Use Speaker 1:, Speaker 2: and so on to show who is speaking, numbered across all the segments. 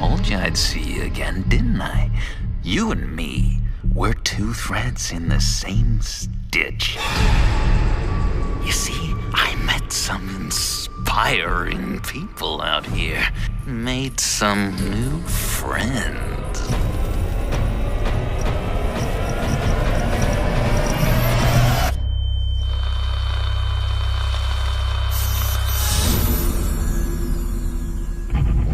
Speaker 1: told you I'd see you again, didn't I? You and me, we're two threads in the same stitch. You see, I met some inspiring people out here. Made some new friends.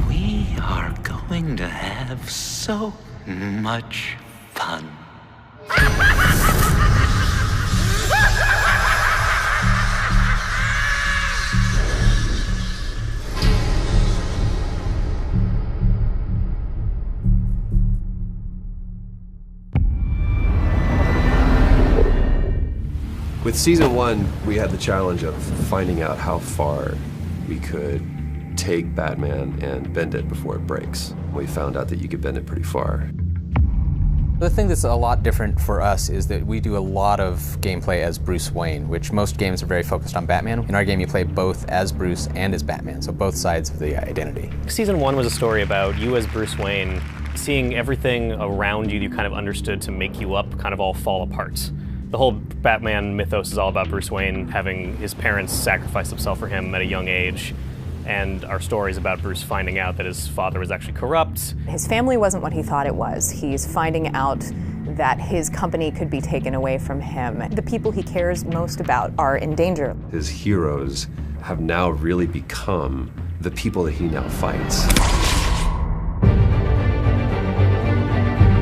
Speaker 1: We are going to have so much fun.
Speaker 2: With season 1, we had the challenge of finding out how far we could take Batman and bend it before it breaks. We found out that you could bend it pretty far.
Speaker 3: The thing that's a lot different for us is that we do a lot of gameplay as Bruce Wayne, which most games are very focused on Batman. In our game, you play both as Bruce and as Batman, so both sides of the identity.
Speaker 4: Season 1 was a story about you as Bruce Wayne, seeing everything around you kind of understood to make you up kind of all fall apart. The whole Batman mythos is all about Bruce Wayne having his parents sacrifice themselves for him at a young age. And our story is about Bruce finding out that his father was actually corrupt.
Speaker 5: His family wasn't what he thought it was. He's finding out that his company could be taken away from him. The people he cares most about are in danger.
Speaker 2: His heroes have now really become the people that he now fights.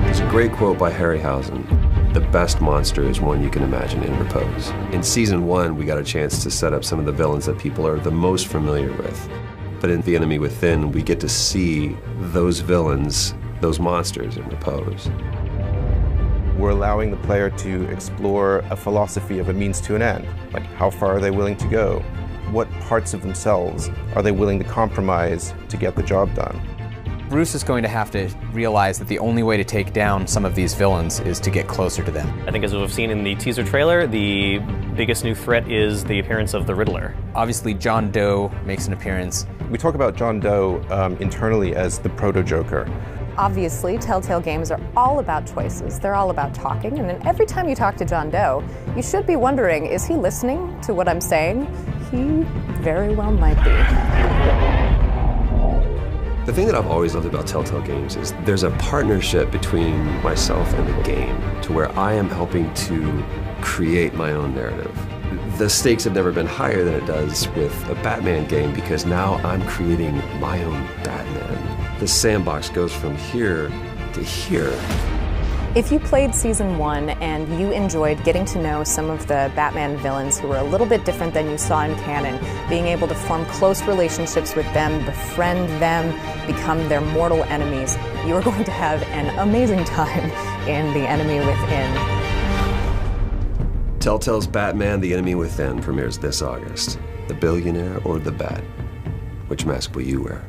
Speaker 2: There's a great quote by Harryhausen. The best monster is one you can imagine in repose. In season 1, we got a chance to set up some of the villains that people are the most familiar with. But in The Enemy Within, we get to see those villains, those monsters in repose.
Speaker 6: We're allowing the player to explore a philosophy of a means to an end. Like, how far are they willing to go? What parts of themselves are they willing to compromise to get the job done?
Speaker 3: Bruce is going to have to realize that the only way to take down some of these villains is to get closer to them.
Speaker 4: I think as we've seen in the teaser trailer, the biggest new threat is the appearance of the Riddler.
Speaker 3: Obviously, John Doe makes an appearance.
Speaker 6: We talk about John Doe internally as the proto-Joker.
Speaker 5: Obviously, Telltale games are all about choices. They're all about talking, and then every time you talk to John Doe, you should be wondering, is he listening to what I'm saying? He very well might be.
Speaker 2: The thing that I've always loved about Telltale games is there's a partnership between myself and the game to where I am helping to create my own narrative. The stakes have never been higher than it does with a Batman game because now I'm creating my own Batman. The sandbox goes from here to here.
Speaker 5: If you played season 1 and you enjoyed getting to know some of the Batman villains who were a little bit different than you saw in canon, being able to form close relationships with them, befriend them, become their mortal enemies, you are going to have an amazing time in The Enemy Within.
Speaker 2: Telltale's Batman: The Enemy Within premieres this August. The billionaire or the bat? Which mask will you wear?